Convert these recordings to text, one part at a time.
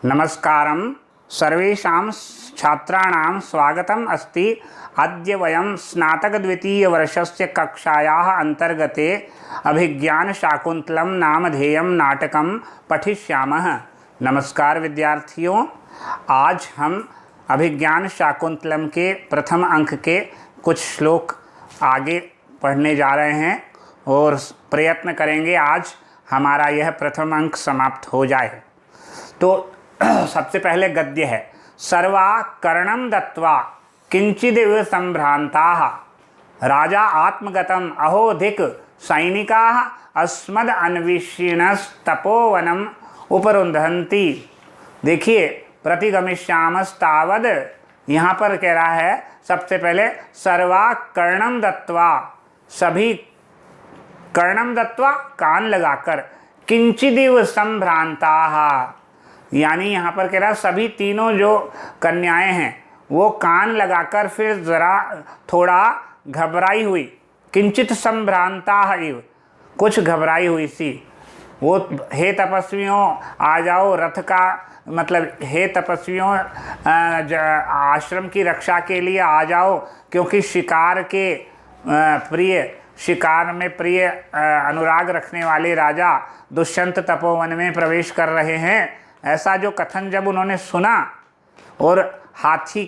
नमस्कारं सर्वेषां छात्राणां स्वागतम् अस्ति। अद्य वयं स्नातकद्वितीयवर्षस्य कक्षायाः अन्तर्गते अभिज्ञानशाकुन्तलं नामधेयं नाटकं पठिष्यामः। नमस्कार विद्यार्थियों, आज हम अभिज्ञानशाकुन्तलम के प्रथम अंक के कुछ श्लोक आगे पढ़ने जा रहे हैं और प्रयत्न करेंगे आज हमारा यह प्रथम अंक समाप्त हो जाए। तो सबसे पहले गद्य है। सर्वा कर्णम दत्वा किंचिदिव संभ्रांताः राजा आत्मगतम अहोधिक सैनिकाः अस्मद अन्विषिणस्तपोवनम उपरुंधन्ति। देखिए, प्रतिगमिष्यामस्तावद, यहाँ पर कह रहा है सबसे पहले सर्वा कर्णम दत्वा, सभी कर्णम दत्वा कान लगाकर, किंचिदिव संभ्रांताः, यानी यहाँ पर कह रहा सभी तीनों जो कन्याएं हैं वो कान लगाकर फिर ज़रा थोड़ा घबराई हुई, किंचित संभ्रांता इव, कुछ घबराई हुई सी। वो हे तपस्वियों आ जाओ, रथ का मतलब हे तपस्वियों आश्रम की रक्षा के लिए आ जाओ, क्योंकि शिकार में प्रिय अनुराग रखने वाले राजा दुष्यंत तपोवन में प्रवेश कर रहे हैं। ऐसा जो कथन जब उन्होंने सुना और हाथी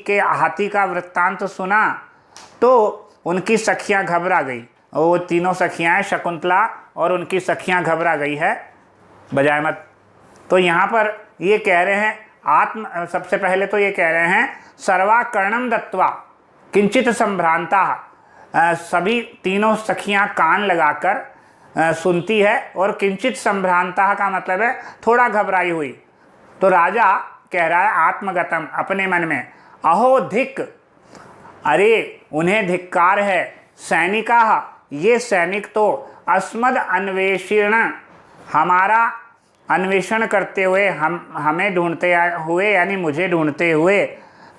का वृत्तांत सुना तो उनकी सखियां घबरा गई। वो तीनों सखियां हैं, शकुंतला और उनकी सखियां घबरा गई है, बजाय मत। तो यहाँ पर ये कह रहे हैं सबसे पहले तो ये कह रहे हैं सर्वा कर्णम दत्वा किंचित संभ्रांता, सभी तीनों सखियां कान लगाकर सुनती है, और किंचित संभ्रांता का मतलब है थोड़ा घबराई हुई। तो राजा कह रहा है आत्मगतम, अपने मन में, अहो धिक, अरे उन्हें धिक्कार है, सैनिका, ये सैनिक तो अस्मद अन्वेषण, हमारा अन्वेषण करते हुए, हमें ढूंढते हुए यानी मुझे ढूंढते हुए,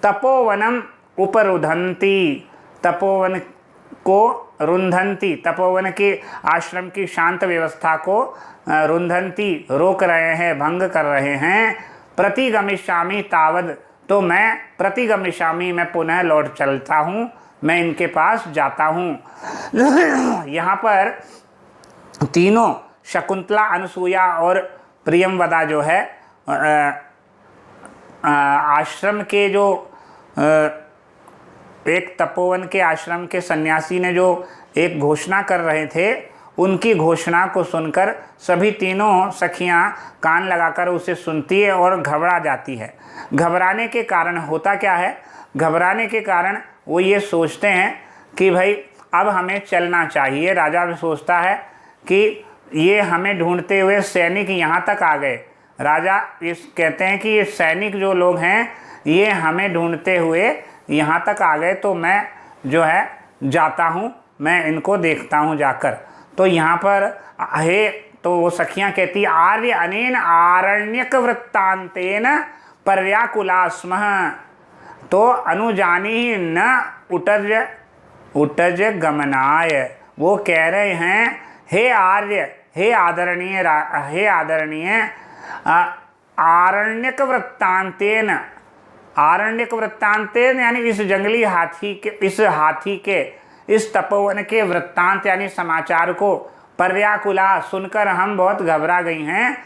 तपोवनम उपरुधंती, तपोवन को रुंधंती, तपोवन के आश्रम की शांत व्यवस्था को रुंधंती, रोक रहे हैं, भंग कर रहे हैं। प्रतिगमिष्यामि तावद, तो मैं प्रतिगमिष्यामि, मैं पुनः लौट चलता हूँ, मैं इनके पास जाता हूँ। यहाँ पर तीनों शकुंतला, अनसुया और प्रियमवदा जो है आश्रम के जो एक तपोवन के आश्रम के सन्यासी ने जो एक घोषणा कर रहे थे, उनकी घोषणा को सुनकर सभी तीनों सखियां कान लगाकर उसे सुनती है और घबरा जाती है। घबराने के कारण होता क्या है, घबराने के कारण वो ये सोचते हैं कि भाई अब हमें चलना चाहिए। राजा भी सोचता है कि ये हमें ढूंढते हुए सैनिक यहाँ तक आ गए। राजा कहते हैं कि ये सैनिक जो लोग हैं ये हमें ढूंढते हुए यहाँ तक आ गए, तो मैं जो है जाता हूँ, मैं इनको देखता हूँ जाकर। तो यहाँ पर तो वो सखियाँ कहती, आर्य अनेन आरण्यक वृत्तांतेन पर्याकुला स्मः, तो अनुजानी न उटज गमनाय। वो कह रहे हैं हे आर्य, हे आदरणीय आरण्यक वृत्तांतेन, आरण्यक वृत्तांतेन यानी इस जंगली हाथी के, इस तपोवन के वृत्तांत यानी समाचार को, पर्याकुला सुनकर हम बहुत घबरा गई हैं।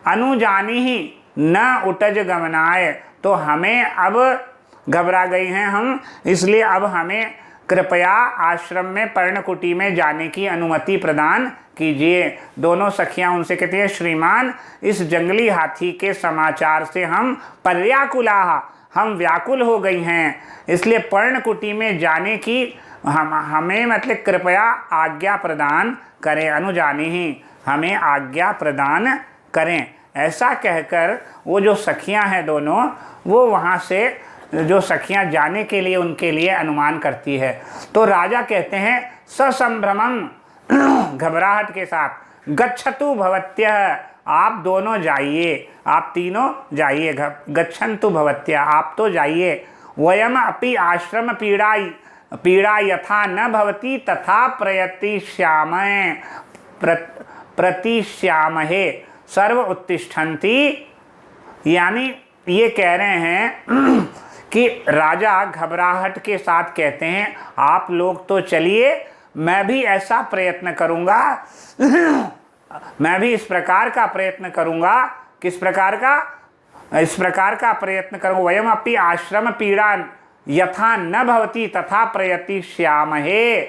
अनुजानी ही न उटज गमनाय, तो हमें अब घबरा गई हैं हम, इसलिए अब हमें कृपया आश्रम में पर्णकुटी में जाने की अनुमति प्रदान कीजिए। दोनों सखियां उनसे कहती है, श्रीमान, इस जंगली हाथी के समाचार से हम पर्याकुला, हम व्याकुल हो गई हैं, इसलिए पर्णकुटी में जाने की हमें मतलब कृपया आज्ञा प्रदान करें, अनुजानी ही, हमें आज्ञा प्रदान करें। ऐसा कहकर वो जो सखियां हैं दोनों, वो वहाँ से जो सखियां जाने के लिए उनके लिए अनुमान करती है। तो राजा कहते हैं ससंभ्रमम, घबराहट के साथ, गच्छतु भवत्यः, आप दोनों जाइए, आप तीनों जाइए, गच्छन्तु भवत्यः, आप तो जाइए। वयम अपि आश्रम पीड़ा यथा न भवति तथा प्रतिश्यामहे सर्व उत्तिष्ठन्ति, यानी ये कह रहे हैं कि राजा घबराहट के साथ कहते हैं, आप लोग तो चलिए, मैं भी ऐसा प्रयत्न करूंगा मैं भी इस प्रकार का प्रयत्न करूंगा। किस प्रकार का? इस प्रकार का प्रयत्न करूंगा। वयम अपि आश्रम पीड़ा यथा न भवति तथा प्रयतिष्यामहे,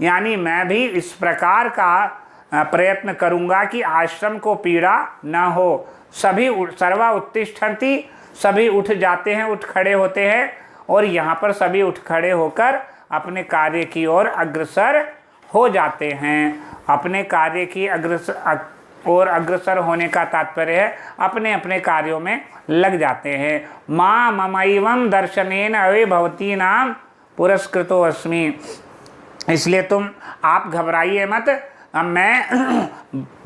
यानी मैं भी इस प्रकार का प्रयत्न करूंगा कि आश्रम को पीड़ा न हो। सभी सर्वा उत्तिष्ठन्ति, सभी उठ जाते हैं, उठ खड़े होते हैं, और यहाँ पर सभी उठ खड़े होकर अपने कार्य की ओर अग्रसर हो जाते हैं। अपने कार्य की अग्रसर होने का तात्पर्य है अपने अपने कार्यों में लग जाते हैं। माँ ममैवं दर्शनेन अवे भवती नाम पुरस्कृतो अस्मि। इसलिए आप घबराइए मत। मैं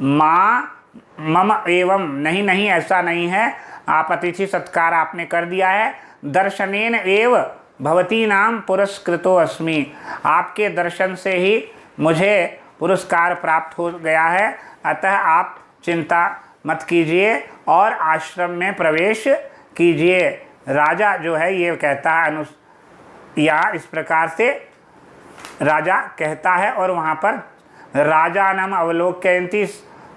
माँ मम एवं, नहीं ऐसा नहीं है, आप अतिथि सत्कार आपने कर दिया है। दर्शनेन एव भवती नाम पुरस्कृतो अस्मि, आपके दर्शन से ही मुझे पुरस्कार प्राप्त हो गया है। अतः आप चिंता मत कीजिए और आश्रम में प्रवेश कीजिए। राजा जो है ये कहता है या इस प्रकार से राजा कहता है, और वहाँ पर राजानम अवलोकयन्ति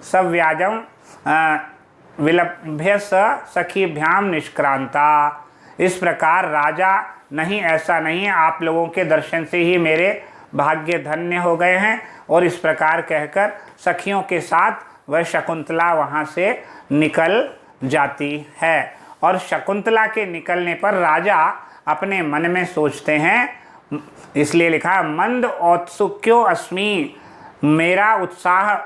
सव्याजम विलभ्य सखीभ्याम निष्क्रांता। इस प्रकार राजा, नहीं ऐसा नहीं है, आप लोगों के दर्शन से ही मेरे भाग्य धन्य हो गए हैं। और इस प्रकार कहकर सखियों के साथ वह शकुंतला वहाँ से निकल जाती है। और शकुंतला के निकलने पर राजा अपने मन में सोचते हैं, इसलिए लिखा मंद औत्सुक्यो अस्मि, मेरा उत्साह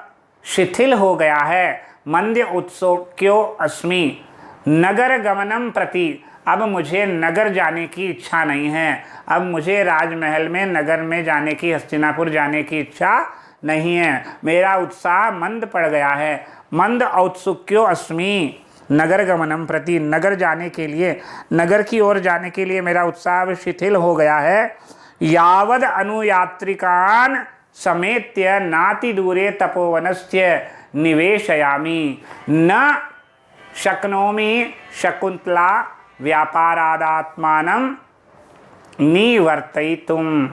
शिथिल हो गया है। मंद उत्सुक्यो अस्मि नगर गमनम प्रति, अब मुझे नगर जाने की इच्छा नहीं है। अब मुझे राजमहल में, नगर में जाने की, हस्तिनापुर जाने की इच्छा नहीं है। मेरा उत्साह मंद पड़ गया है। मंद औत्सुक्यो अस्मि नगर गमनम प्रति, नगर जाने के लिए, नगर की ओर जाने के लिए मेरा उत्साह शिथिल हो गया है। यावद अनुयात्रिकान समेत्य नाति दूरे तपोवनस्य निवेशयामि न शक्नोमि शकुंतला व्यापारादात्मानं निवर्तयितुम।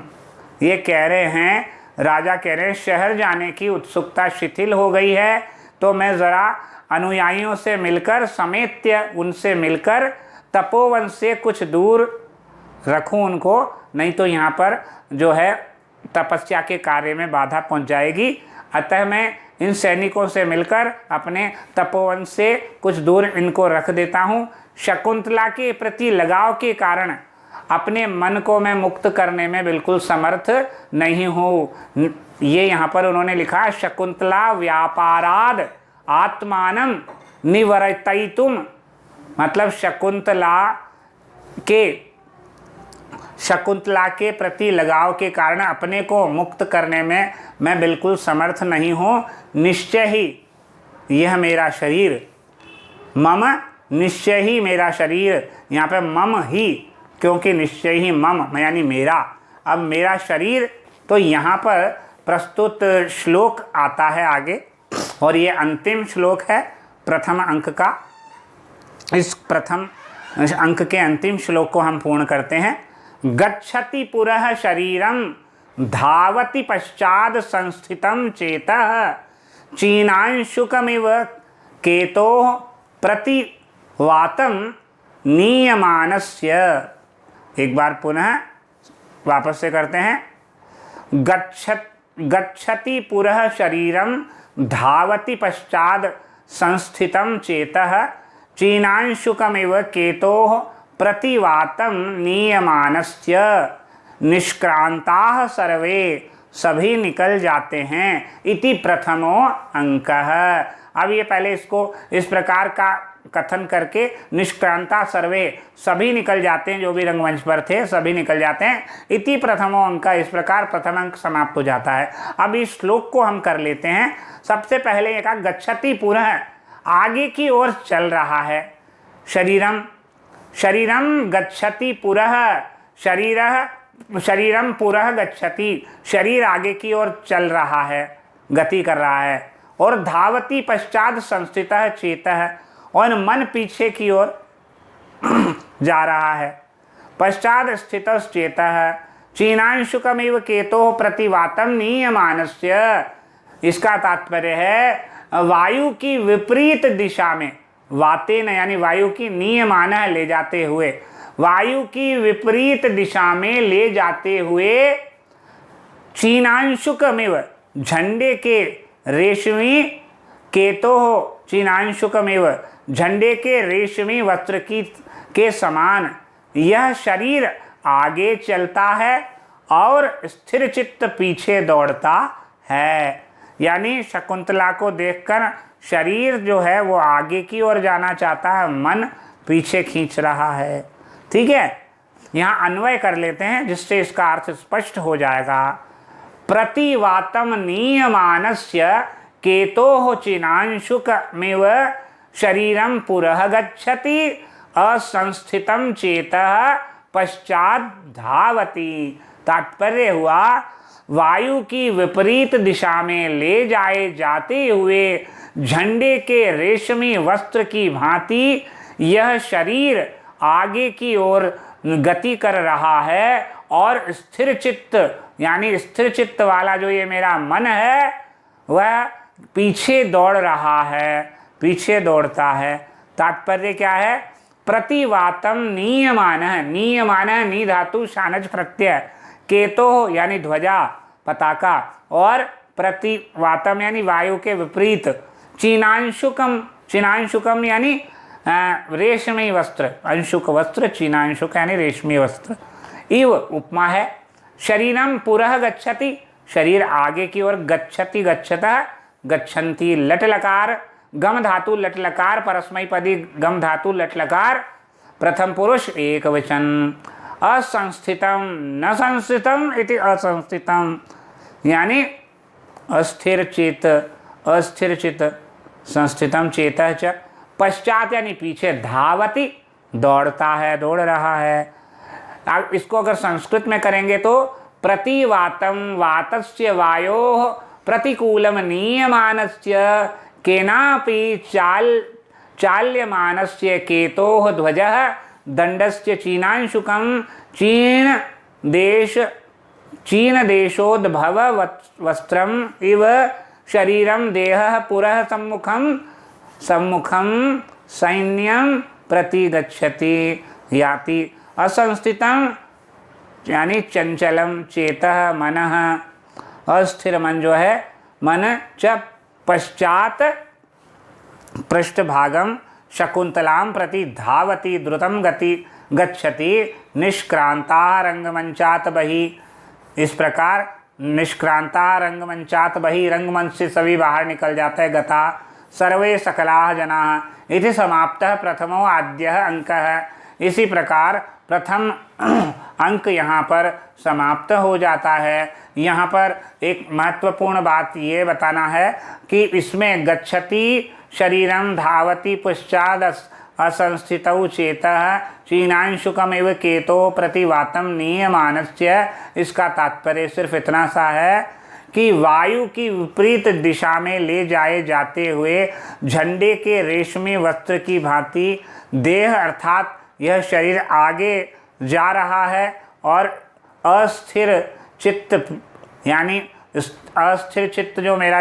ये कह रहे हैं, राजा कह रहे हैं, शहर जाने की उत्सुकता शिथिल हो गई है, तो मैं ज़रा अनुयायियों से मिलकर, समेत्य उनसे मिलकर, तपोवन से कुछ दूर रखूं उनको, नहीं तो यहाँ पर जो है तपस्या के कार्य में बाधा पहुँच जाएगी। अतः मैं इन सैनिकों से मिलकर अपने तपोवन से कुछ दूर इनको रख देता हूँ। शकुंतला के प्रति लगाव के कारण अपने मन को मैं मुक्त करने में बिल्कुल समर्थ नहीं हूँ। ये यहाँ पर उन्होंने लिखा, शकुंतला व्यापाराद आत्मानं निवर्तयितुम, मतलब शकुंतला के प्रति लगाव के कारण अपने को मुक्त करने में मैं बिल्कुल समर्थ नहीं हूँ। निश्चय ही यह मेरा शरीर, मम निश्चय ही मेरा शरीर, यहाँ पे मम ही, क्योंकि निश्चय ही मम यानी मेरा। अब मेरा शरीर, तो यहाँ पर प्रस्तुत श्लोक आता है आगे, और ये अंतिम श्लोक है प्रथम अंक का। इस प्रथम अंक के अंतिम श्लोक को हम पूर्ण करते हैं। गच्छति पुरः शरीरम धावति पश्चाद संस्थितं चेतः चीनांशुकमिव केतोः प्रतिवातं नीयमानस्य। एक बार पुनः वापस से करते हैं। गच्छति पुरः शरीरम धावति पश्चाद संस्थितं चेतः चीनांशुकमिव केतोः प्रतिवातं नीयमानस्य। निष्क्रांताः सर्वे, सभी निकल जाते हैं। इति प्रथमो अंकः। अब ये पहले इसको इस प्रकार का कथन करके, निष्क्रांता सर्वे, सभी निकल जाते हैं, जो भी रंगमंच पर थे सभी निकल जाते हैं। इति प्रथमो अंक, इस प्रकार प्रथम अंक समाप्त हो जाता है। अब इस श्लोक को हम कर लेते हैं। सबसे पहले ये कहा गच्छति पुरः, आगे की ओर चल रहा है। शरीरम गच्छति पुरः, शरीरम पुरः गच्छति, शरीर आगे की ओर चल रहा है, गति कर रहा है। और धावती पश्चात संस्थितः चेतः, और मन पीछे की ओर जा रहा है। पश्चात स्थितश्चेतः चीनांशुकमिव केतोः प्रतिवातं नीयमानस्य। इसका तात्पर्य है वायु की विपरीत दिशा में, वातेन यानी वायु की नीयमान ले जाते हुए, वायु की विपरीत दिशा में ले जाते हुए चीनांशुकमिव झंडे के रेशमी केतोः चीनांशुकमिव झंडे के रेशमी वस्त्र की के समान यह शरीर आगे चलता है और स्थिर चित्त पीछे दौड़ता है। यानी शकुंतला को देखकर शरीर जो है वो आगे की ओर जाना चाहता है, मन पीछे खींच रहा है। ठीक है, यहाँ अन्वय कर लेते हैं जिससे इसका अर्थ स्पष्ट हो जाएगा। प्रतिवातम नीयमानस्य केतोः चिनांशुकमिव शरीरम पुरः गच्छति असंस्थितम चेतः पश्चात धावती। तात्पर्य हुआ वायु की विपरीत दिशा में ले जाए जाते हुए झंडे के रेशमी वस्त्र की भांति यह शरीर आगे की ओर गति कर रहा है और स्थिर चित्त यानी स्थिर चित्त वाला जो ये मेरा मन है वह पीछे दौड़ रहा है, पीछे दौड़ता है। तात्पर्य क्या है? प्रतिवातम नीयमान, नीयमान नी धातु शानज प्रत्यय, केतो यानी ध्वजा पताका, और प्रतिवातम यानी वायु के विपरीत, चीनांशुकम, चीनांशुकम यानी रेशमी वस्त्र, अंशुक वस्त्र, चीनांशुक यानी रेशमी वस्त्र। इव उपमा है। शरीरम पुरः गच्छति, शरीर आगे की ओर, गच्छति गच्छतः गच्छन्ति, लट लकार गम धातु लट लकार परस्मैपदी गम धातु लट लकार प्रथम पुरुष एक वचन। असंस्थितम न संस्थितम इति असंस्थितम यानी अस्थिर चित, अस्थिर चित, संस्थितम चेतः च, पश्चात यानी पीछे, धावति दौड़ता है, दौड़ रहा है। अब इसको अगर संस्कृत में करेंगे तो प्रतिवातम वातस्य वायोः प्रतिकूलम नीयमानस्य केनापि चाल्यमानस्य केतोः ध्वजः दंडस्य चीनांशुकं चीन देशोद्भव वस्त्रम इव शरीरम देहः पुरः सम्मुखं सैन्यं प्रति गच्छति याति। असंस्थितम यानी चंचलम चेतः मनः, अस्थिर मन जो है, मन च पश्चात पृष्ठभागम शकुंतलां प्रति धावति द्रुतम गति गच्छति निष्क्रांता रंगमंचात बहि। इस प्रकार निष्क्रांता रंगमंचात बहि, रंगमंच से सभी बाहर निकल जाते हैं। गता सर्वे सकलाः जनाः इति समाप्तः प्रथमो आद्यः अंकः। इसी प्रकार प्रथम अंक यहाँ पर समाप्त हो जाता है। यहाँ पर एक महत्वपूर्ण बात ये बताना है कि इसमें गच्छति शरीरम धावति पश्चाद असंस्थितौ चेतः चीनांशुकमिव केतो प्रतिवातम नीयमानस्य। इसका तात्पर्य सिर्फ इतना सा है कि वायु की विपरीत दिशा में ले जाए जाते हुए झंडे के रेशमी वस्त्र की भांति देह अर्थात यह शरीर आगे जा रहा है और अस्थिर चित्त यानी अस्थिर चित्त जो मेरा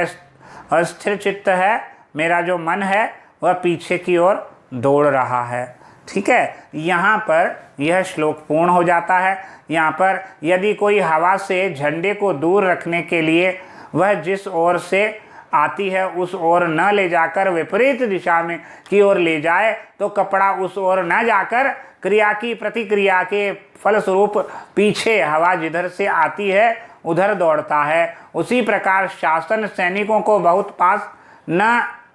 अस्थिर चित्त है, मेरा जो मन है वह पीछे की ओर दौड़ रहा है। ठीक है, यहाँ पर यह श्लोक पूर्ण हो जाता है। यहाँ पर यदि कोई हवा से झंडे को दूर रखने के लिए वह जिस ओर से आती है उस ओर न ले जाकर विपरीत दिशा में की ओर ले जाए तो कपड़ा उस ओर न जाकर क्रिया की प्रतिक्रिया के फलस्वरूप पीछे हवा जिधर से आती है उधर दौड़ता है। उसी प्रकार शासन सैनिकों को बहुत पास न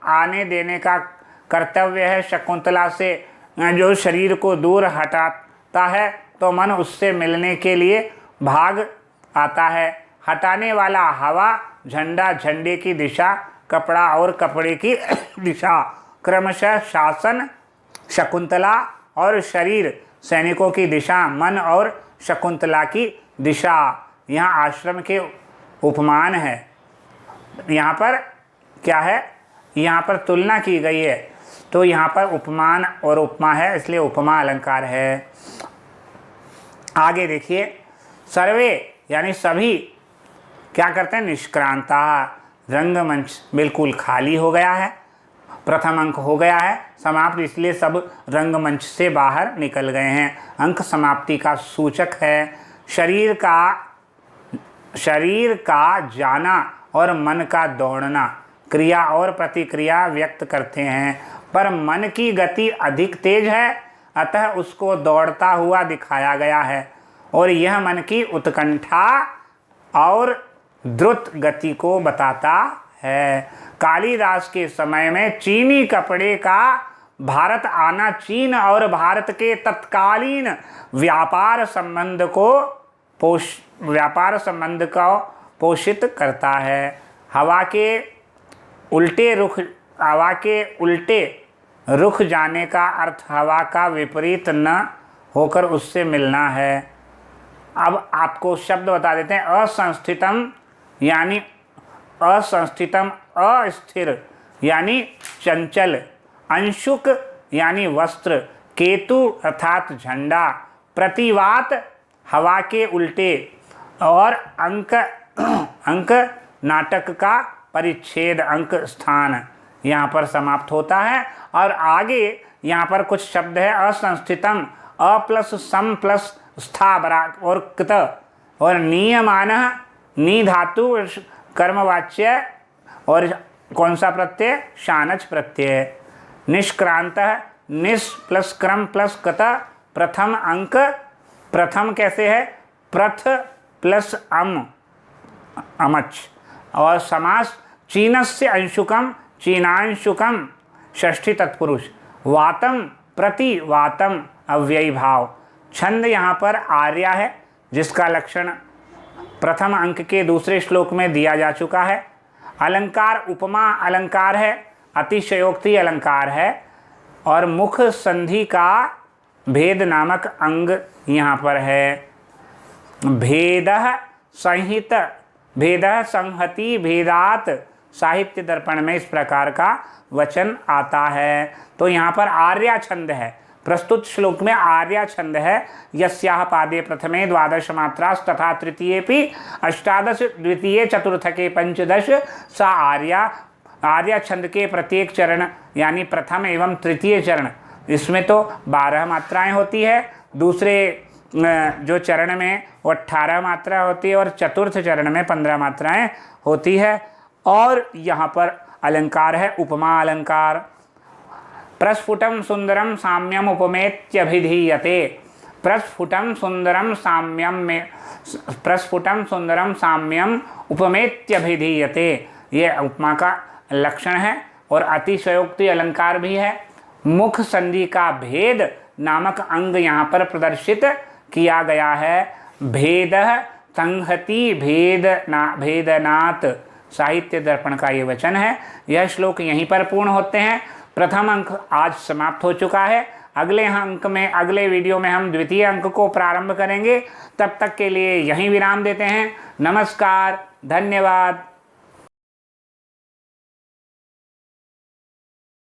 आने देने का कर्तव्य है। शकुंतला से जो शरीर को दूर हटाता है तो मन उससे मिलने के लिए भाग आता है। हटाने वाला हवा, झंडा, झंडे की दिशा, कपड़ा और कपड़े की दिशा, क्रमशः शासन शकुंतला और शरीर सैनिकों की दिशा, मन और शकुंतला की दिशा। यहाँ आश्रम के उपमान है। यहाँ पर क्या है? यहाँ पर तुलना की गई है तो यहाँ पर उपमान और उपमा है, इसलिए उपमा अलंकार है। आगे देखिए, सर्वे यानी सभी क्या करते हैं, निष्क्रांता, रंगमंच बिल्कुल खाली हो गया है, प्रथम अंक हो गया है समाप्त, इसलिए सब रंगमंच से बाहर निकल गए हैं। अंक समाप्ति का सूचक है। शरीर का जाना और मन का दौड़ना क्रिया और प्रतिक्रिया व्यक्त करते हैं, पर मन की गति अधिक तेज है, अतः उसको दौड़ता हुआ दिखाया गया है, और यह मन की उत्कंठा और द्रुत गति को बताता है। कालिदास के समय में चीनी कपड़े का भारत आना चीन और भारत के तत्कालीन व्यापार संबंध को पोषित करता है। हवा के उल्टे रुख जाने का अर्थ हवा का विपरीत न होकर उससे मिलना है। अब आपको शब्द बता देते हैं। असंस्थितम यानी असंस्थितम, अस्थिर यानी चंचल, अंशुक यानी वस्त्र, केतु अर्थात झंडा, प्रतिवात हवा के उल्टे, और अंक नाटक का परिच्छेद, अंक स्थान यहाँ पर समाप्त होता है। और आगे यहाँ पर कुछ शब्द है। असंस्थितम, अ प्लस सम प्लस स्था बरा और कृत, और नियमान, नी धातु कर्मवाच्य, और कौन सा प्रत्यय, शानच प्रत्यय। निष्क्रांत, निस प्लस क्रम प्लस कत, प्रथम अंक, प्रथम कैसे है, प्रथ प्लस अमच, और समास चीनस्य अंशुकम, चीनांशुकम, षष्ठी तत्पुरुष, वातम प्रति वातम अव्ययी भाव। छंद यहाँ पर आर्या है, जिसका लक्षण प्रथम अंक के दूसरे श्लोक में दिया जा चुका है। अलंकार उपमा अलंकार है, अतिशयोक्ति अलंकार है, और मुख संधि का भेद नामक अंग यहाँ पर है। भेदः संहित, भेदः संहति भेदात, साहित्य दर्पण में इस प्रकार का वचन आता है। तो यहाँ पर आर्या छंद है, प्रस्तुत श्लोक में आर्या छंद है। यस्याह पादे प्रथमे द्वादश मात्रास तथा तृतीयेपि अष्टादश, द्वितीय चतुर्थके पंचदश, सा आर्या छंद के प्रत्येक चरण यानी प्रथम एवं तृतीय चरण, इसमें तो 12 मात्राएं होती है, दूसरे जो चरण में वो 18 मात्रा होती है, और चतुर्थ चरण में 15 मात्राएं होती है। और यहाँ पर अलंकार है उपमा अलंकार। प्रस्फुटम सुंदरम साम्यम उपमेत्यभिधीयते, प्रस्फुटम सुंदरम साम्यम उपमेत्यभिधीयते, ये उपमा का लक्षण है। और अतिशयोक्ति अलंकार भी है। मुख संधि का भेद नामक अंग यहाँ पर प्रदर्शित किया गया है। भेदः संहति भेदनात्, साहित्य दर्पण का ये वचन है। यह श्लोक यहीं पर पूर्ण होते हैं। प्रथम अंक आज समाप्त हो चुका है। अगले वीडियो में हम द्वितीय अंक को प्रारंभ करेंगे। तब तक के लिए यहीं विराम देते हैं। नमस्कार, धन्यवाद।